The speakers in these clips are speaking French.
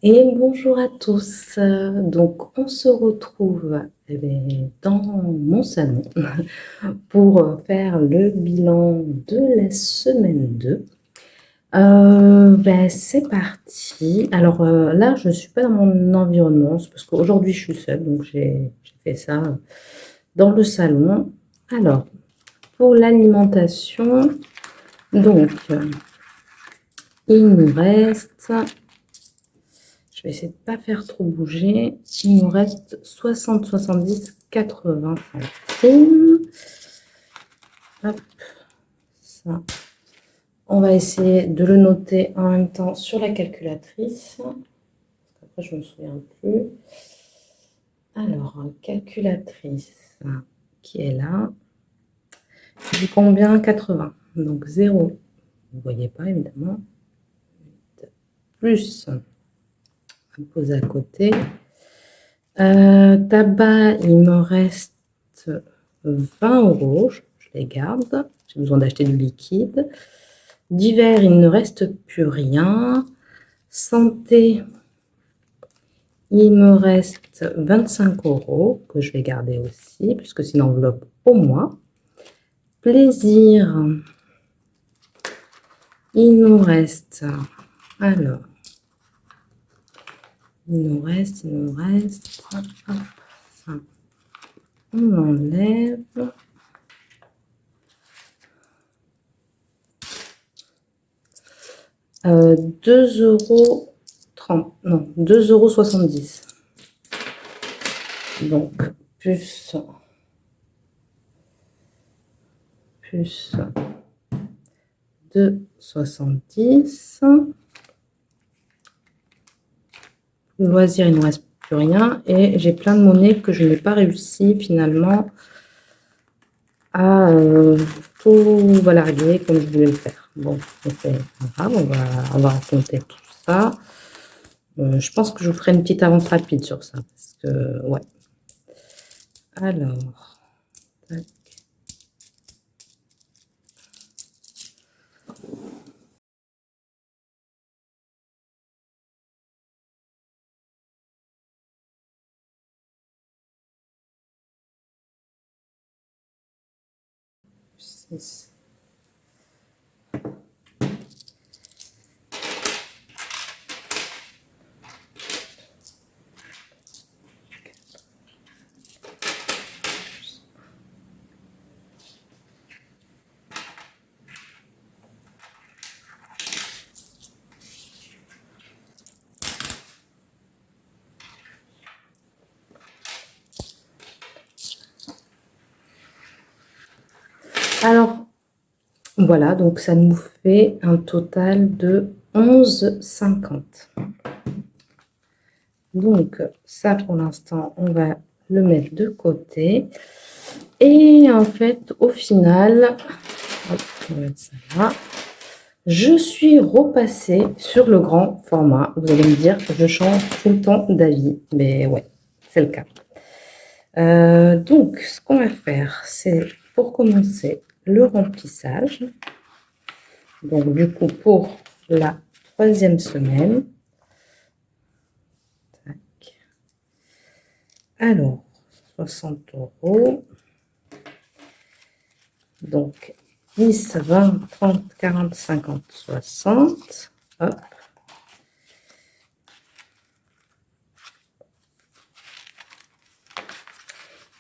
Et bonjour à tous. Donc, on se retrouve dans mon salon pour faire le bilan de la semaine 2. C'est parti. Alors là, je ne suis pas dans mon environnement, c'est parce qu'aujourd'hui, je suis seule, donc j'ai fait ça dans le salon. Alors, pour l'alimentation, donc, il nous reste... Je vais essayer de ne pas faire trop bouger. Il nous reste 60, 70, 80 centimes. Hop, ça. On va essayer de le noter en même temps sur la calculatrice. Après, je ne me souviens plus. Alors, calculatrice qui est là. Du combien? 80. Donc 0. Vous ne voyez pas, évidemment. Plus. On va poser à côté. Tabac, il me reste 20 euros. Je les garde. J'ai besoin d'acheter du liquide. Divers, il ne reste plus rien. Santé, il me reste 25 euros que je vais garder aussi, puisque c'est une enveloppe au mois. Plaisir, il nous reste... Alors, il nous reste... Hop, ça, on enlève. Euh, 2,30 €. Non, 2,70 €. Donc, plus 2,70 €. Le loisir, il ne me reste plus rien. Et j'ai plein de monnaies que je n'ai pas réussi finalement à tout larguer comme je voulais le faire. Bon, c'est pas grave, on va raconter tout ça. Je pense que je vous ferai une petite avance rapide sur ça. Parce que, ouais. Alors, tac. Six. Alors, voilà, donc ça nous fait un total de 11,50 €. Donc, ça, pour l'instant, on va le mettre de côté. Et en fait, au final, hop, on va mettre ça là. Je suis repassée sur le grand format. Vous allez me dire que je change tout le temps d'avis. Mais ouais, c'est le cas. Donc, ce qu'on va faire, c'est pour commencer le remplissage. Donc, du coup, pour la 3e semaine. Tac. Alors, 60 €. Donc, 10, 20, 30, 40, 50, 60. Hop.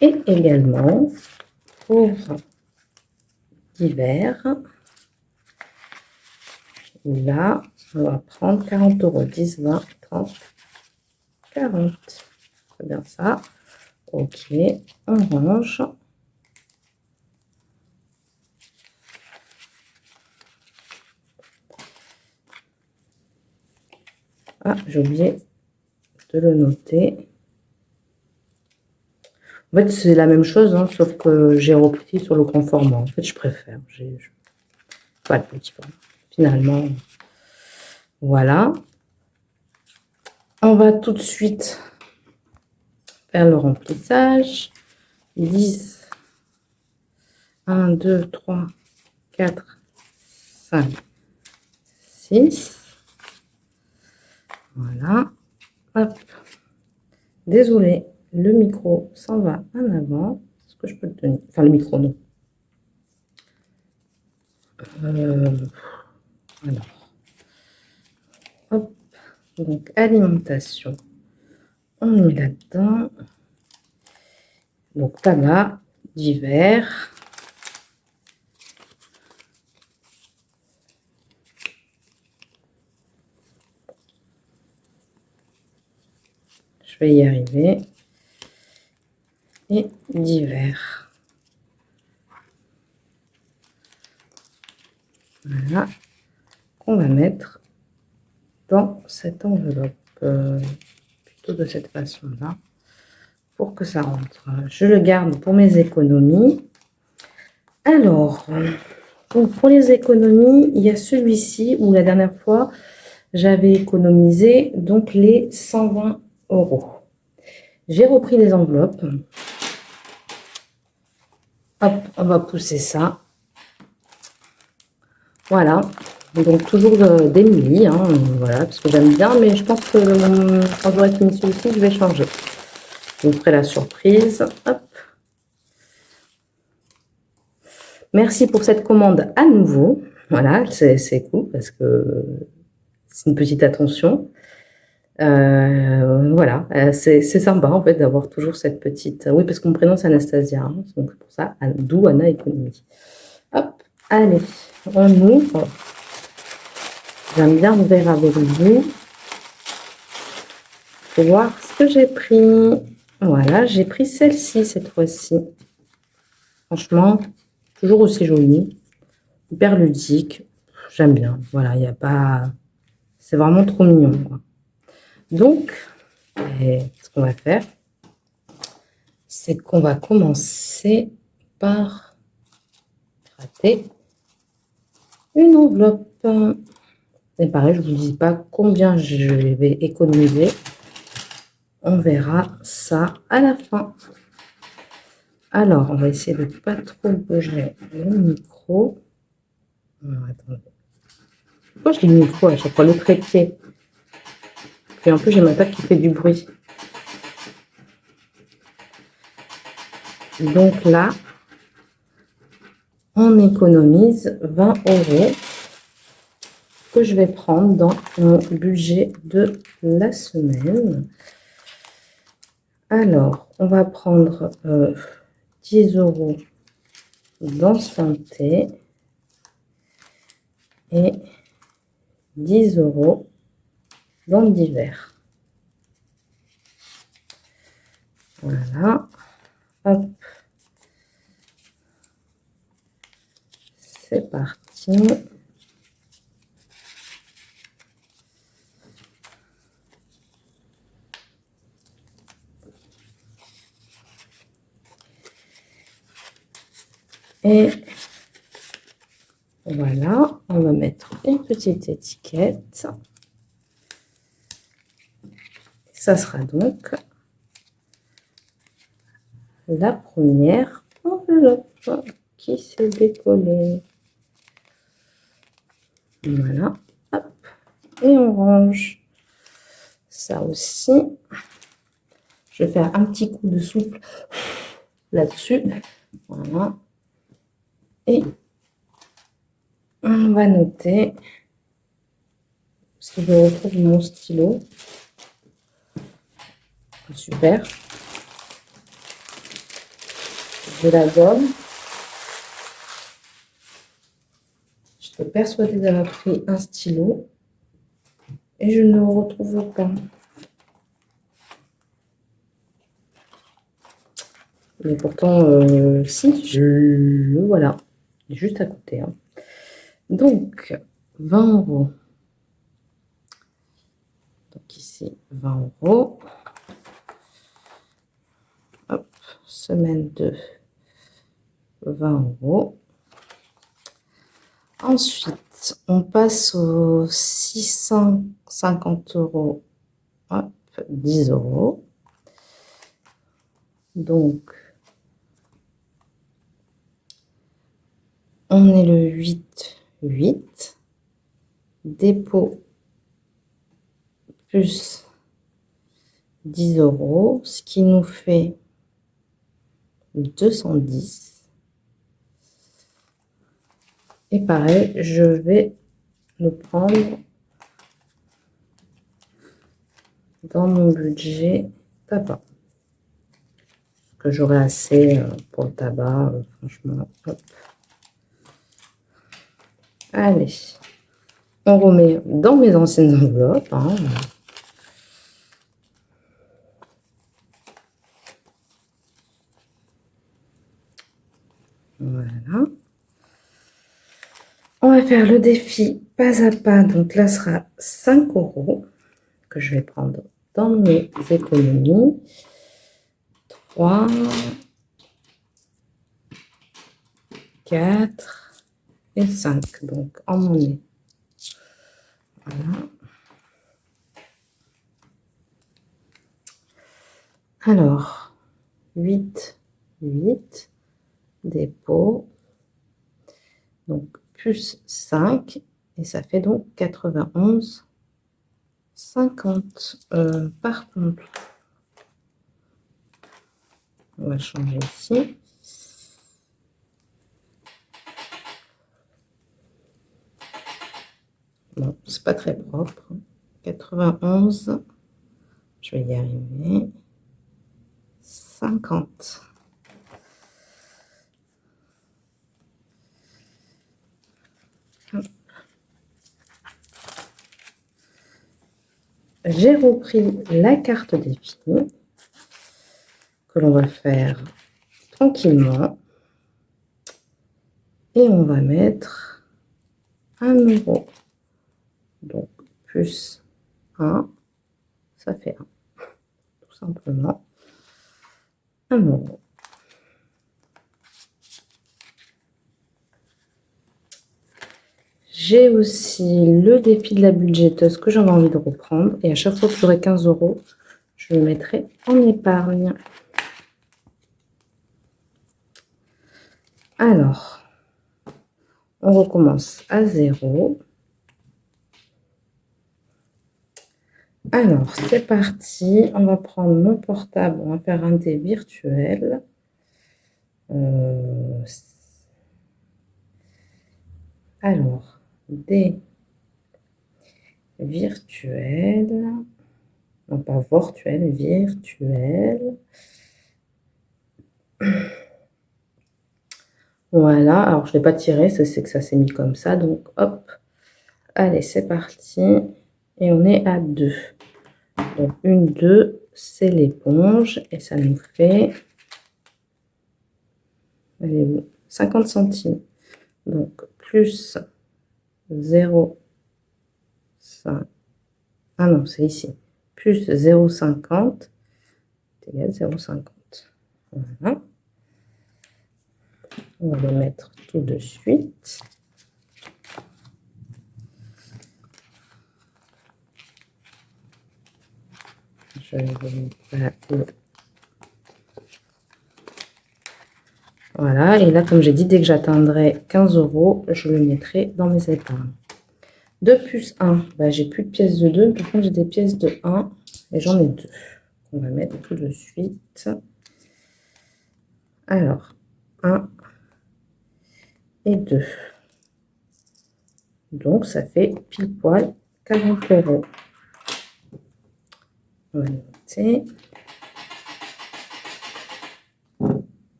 Et également, pour divers, là, on va prendre 40 €. 10, 20, 30, 40. C'est bien ça. Ok, on range. Ah, j'ai oublié de le noter. En fait, c'est la même chose, hein, sauf que j'ai repris sur le grand format. En fait, je préfère. Pas le petit format. Finalement, voilà. On va tout de suite faire le remplissage. 10, 1, 2, 3, 4, 5, 6. Voilà. Hop. Désolée, le micro s'en va en avant. Est-ce que je peux le tenir? Enfin, le micro, non. Alors, hop. Donc, alimentation. On met là-dedans. Donc, tabac, divers. Je vais y arriver. Et divers. Voilà. On va mettre dans cette enveloppe. Plutôt de cette façon-là. Pour que ça rentre. Je le garde pour mes économies. Alors, pour les économies, il y a celui-ci où la dernière fois, j'avais économisé donc les 120 €. J'ai repris les enveloppes. Hop, on va pousser ça. Voilà. Donc toujours d'Emily, hein, voilà, parce que j'aime bien, mais je pense que quand j'aurai fini celui-ci, je vais changer. Je vous ferai la surprise. Hop. Merci pour cette commande à nouveau. Voilà, c'est cool parce que c'est une petite attention. Voilà, c'est sympa en fait d'avoir toujours cette petite. Oui, parce que mon prénom c'est Anastasia, hein, donc pour ça, d'où Anna Économie. Hop, allez, on ouvre. J'aime bien ouvrir avec vous pour voir ce que j'ai pris. Voilà, j'ai pris celle-ci cette fois-ci. Franchement, toujours aussi jolie, hyper ludique. J'aime bien. Voilà, il n'y a pas. C'est vraiment trop mignon, quoi. Donc, ce qu'on va faire, c'est qu'on va commencer par gratter une enveloppe. Et pareil, je ne vous dis pas combien je vais économiser. On verra ça à la fin. Alors, on va essayer de ne pas trop bouger le micro. Alors, attendez. Pourquoi je dis le micro à chaque fois? Le trépied. Et en plus, j'ai ma table qui fait du bruit. Donc là, on économise 20 € que je vais prendre dans mon budget de la semaine. Alors, on va prendre 10 € dans santé et 10 € dans divers. Voilà. Hop. C'est parti. Et voilà, on va mettre une petite étiquette. Ça sera donc la première enveloppe qui s'est décollée. Voilà, hop, et on range ça aussi. Je vais faire un petit coup de souffle là-dessus. Voilà. Et on va noter, parce que je retrouve mon stylo. Super. De la gomme. J'étais persuadée d'avoir pris un stylo et je ne le retrouve pas. Mais pourtant, si, voilà, juste à côté. Hein. Donc, 20 €. Donc ici, 20 €. Hop, semaine 2, 20 €. Ensuite, on passe aux 650 €. Hop, 10 €. Donc, on est le 8. Dépôt plus 10 €, ce qui nous fait 210. Et pareil, je vais le prendre dans mon budget tabac. Que j'aurai assez pour le tabac, franchement. Hop. Allez, on remet dans mes anciennes enveloppes. Hein. Voilà. On va faire le défi pas à pas. Donc là, ce sera 5 € que je vais prendre dans mes économies. 3, 4 et 5. Donc en monnaie. Voilà. Alors, 8, dépôt. Donc plus 5. Et ça fait donc 91,50. Par contre, on va changer ici. Bon, c'est pas très propre. 91, je vais y arriver. 50. J'ai repris la carte défi que l'on va faire tranquillement. Et on va mettre 1 €. Donc, plus 1, ça fait 1. Tout simplement. 1 €. J'ai aussi le défi de la budgéteuse que j'avais envie de reprendre. Et à chaque fois que j'aurai 15 €, je le mettrai en épargne. Alors, on recommence à 0. Alors, c'est parti. On va prendre mon portable. On va faire un dé virtuel. Alors, dé virtuel. Non, pas virtuel, virtuel. Voilà. Alors, je ne l'ai pas tiré. C'est que ça s'est mis comme ça. Donc, hop. Allez, c'est parti. Et on est à 2. Donc, 1, 2, c'est l'éponge. Et ça nous fait... Elle est où? 50 centimes. Donc, plus 0,5. Ah non, c'est ici. Plus 0,50 est égal à 0,50. Voilà. On va le mettre tout de suite. Je vais mettre... Voilà, et là, comme j'ai dit, dès que j'atteindrai 15 €, je le mettrai dans mes épargnes. 2 plus 1, bah, j'ai plus de pièces de 2, par contre, j'ai des pièces de 1 et j'en ai 2. On va mettre tout de suite. Alors, 1 et 2. Donc, ça fait pile poil 40 €. On va noter.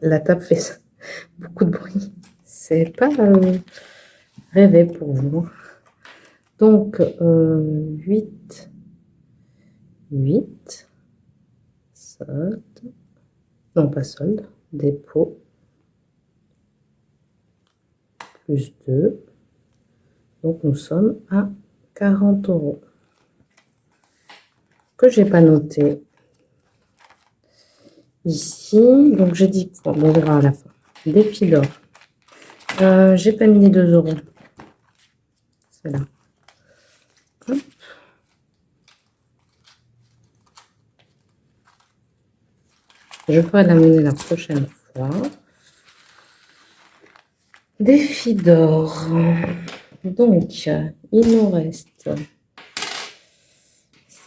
La table fait beaucoup de bruit. C'est pas rêvé pour vous. Donc, 8, solde. Non, pas solde. Dépôt. Plus 2. Donc, nous sommes à 40 € que j'ai pas noté ici. Donc, j'ai dit quoi? On verra à la fin. Défi d'or. J'ai pas mis les 2 €. C'est là. Hop. Je ferai la monnaie la prochaine fois. Défi d'or. Donc, il nous reste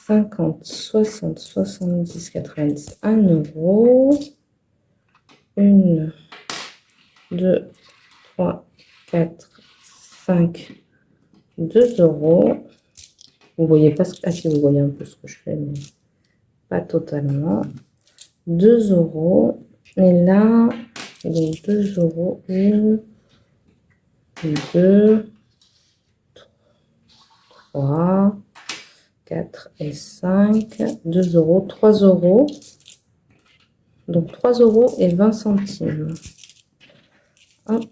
50, 60, 70, 90, 1 euro. 1, 2, 3, 4, 5, 2 euros. Vous voyez pas ce que... Ah si, vous voyez un peu ce que je fais, mais pas totalement. 2 euros. Et là, les 2 euros. 1, 2, 3, 4 et 5. 2 euros, 3 euros. Donc 3 euros et 20 centimes. Hop.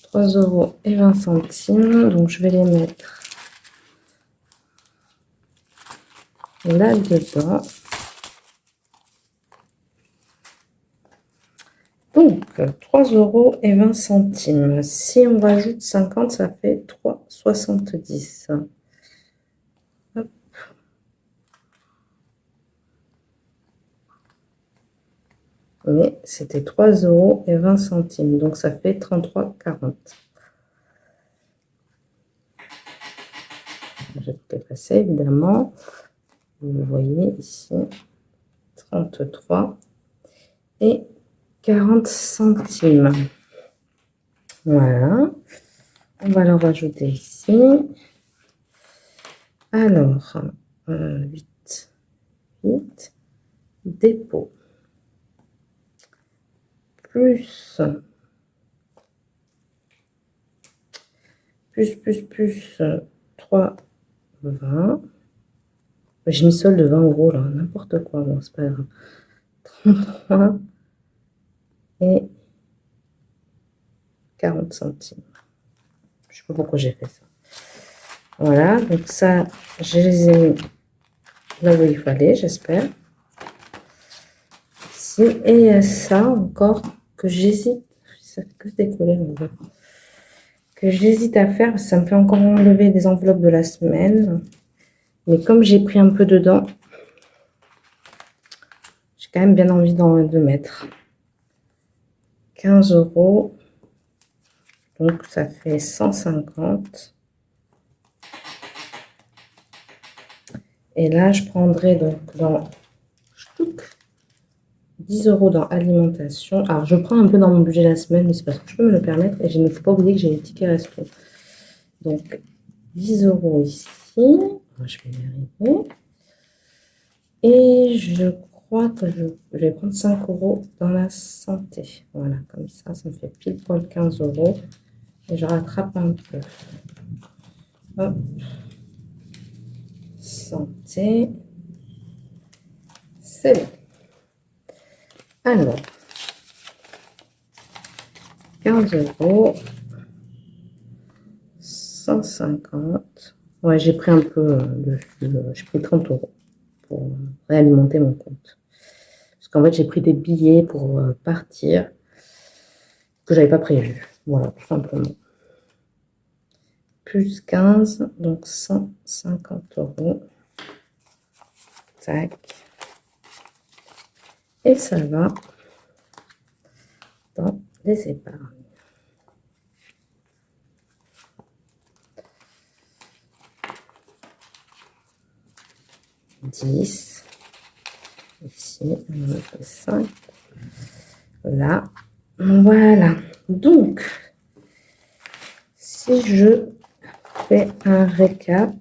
3 euros et 20 centimes. Donc je vais les mettre là-dedans. Donc 3 euros et 20 centimes. Si on rajoute 50, ça fait 3,70. Hop. Mais c'était 3 euros et 20 centimes. Donc ça fait 33,40. Je vais passer évidemment. Vous voyez ici 33 et 40 centimes. Voilà. On va le rajouter ici. Alors, 8, dépôt. Plus 3, 20. J'ai mis solde de 20 euros là, n'importe quoi, bon, c'est pas grave. 33 et 40 centimes. Je sais pas pourquoi j'ai fait ça. Voilà, donc ça, je les ai mis là où il fallait, j'espère. Ici, et il y a ça encore que j'hésite, ça fait que décoller mon gars, que j'hésite à faire, parce que ça me fait encore enlever des enveloppes de la semaine. Mais comme j'ai pris un peu dedans, j'ai quand même bien envie de mettre 15 euros. Donc ça fait 150. Et là, je prendrai donc dans 10 euros dans alimentation. Alors, je prends un peu dans mon budget la semaine, mais c'est parce que je peux me le permettre. Et je ne faut pas oublier que j'ai les tickets resto. Donc, 10 euros ici. Je vais y arriver. Et je crois que je vais prendre 5 euros dans la santé. Voilà, comme ça me fait pile poil 15 euros. Et je rattrape un peu. Hop. Santé. C'est bon. Alors, 15 euros. 150. Ouais, j'ai pris un peu j'ai pris 30 euros pour réalimenter mon compte. Parce qu'en fait, j'ai pris des billets pour partir que j'avais pas prévu. Voilà, tout simplement. Plus 15, donc 150 euros. Tac. Et ça va dans les épargnes. Ici, on fait 5. Là, voilà. Donc, si je fais un récap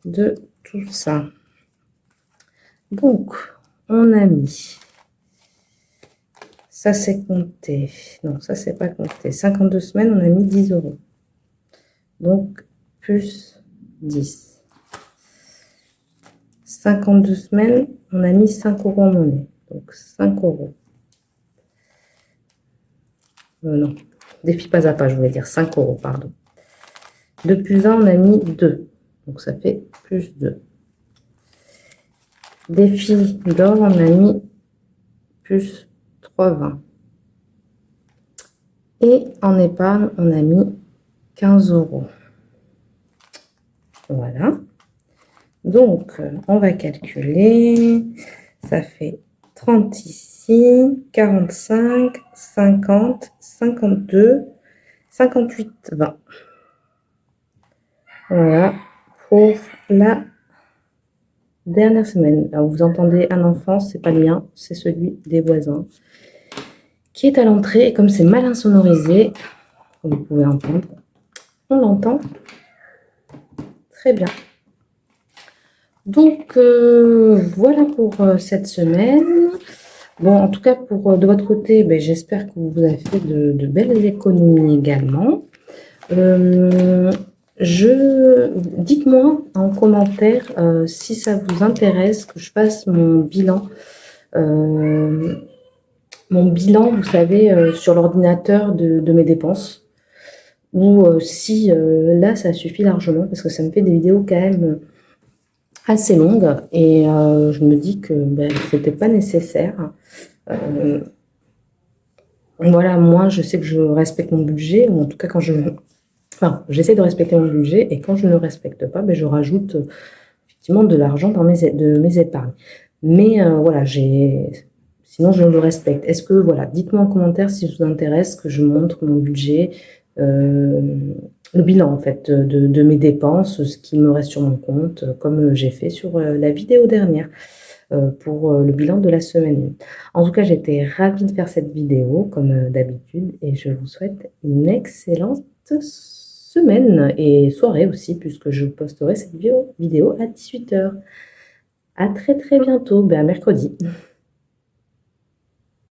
de tout ça. Donc, on a mis, ça c'est compté, non, ça c'est pas compté, 52 semaines, on a mis 10 euros. Donc, plus 10. 52 semaines, on a mis 5 euros en monnaie. Donc, 5 euros. Non, défi pas à pas, je voulais dire 5 euros, pardon. De plus 20, on a mis 2. Donc, ça fait plus 2. Défi d'or, on a mis plus 3,20. Et en épargne, on a mis 15 euros. Voilà. Donc, on va calculer. Ça fait 30 ici, 45, 50, 52, 58,20. Voilà, pour la dernière semaine. Alors, vous entendez un enfant, c'est pas le mien, c'est celui des voisins, qui est à l'entrée. Et comme c'est mal insonorisé, comme vous pouvez entendre, on l'entend très bien. Donc, voilà pour cette semaine. Bon, en tout cas, de votre côté, ben, j'espère que vous avez fait de belles économies également. Dites-moi en commentaire si ça vous intéresse que je fasse mon bilan. Vous savez, sur l'ordinateur de mes dépenses. Ou si là, ça suffit largement, parce que ça me fait des vidéos quand même assez longues. Et je me dis que ben, c'était pas nécessaire. Voilà, moi, je sais que je respecte mon budget, ou en tout cas, enfin, j'essaie de respecter mon budget, et quand je ne le respecte pas, ben, je rajoute effectivement de l'argent dans mes épargnes. Mais voilà, sinon je le respecte. Est-ce que, voilà, dites-moi en commentaire si ça vous intéresse que je montre mon budget, le bilan en fait de mes dépenses, ce qui me reste sur mon compte, comme j'ai fait sur la vidéo dernière. Pour le bilan de la semaine. En tout cas, j'étais ravie de faire cette vidéo, comme d'habitude, et je vous souhaite une excellente semaine et soirée aussi, puisque je posterai cette vidéo à 18h. À très très bientôt, ben à mercredi.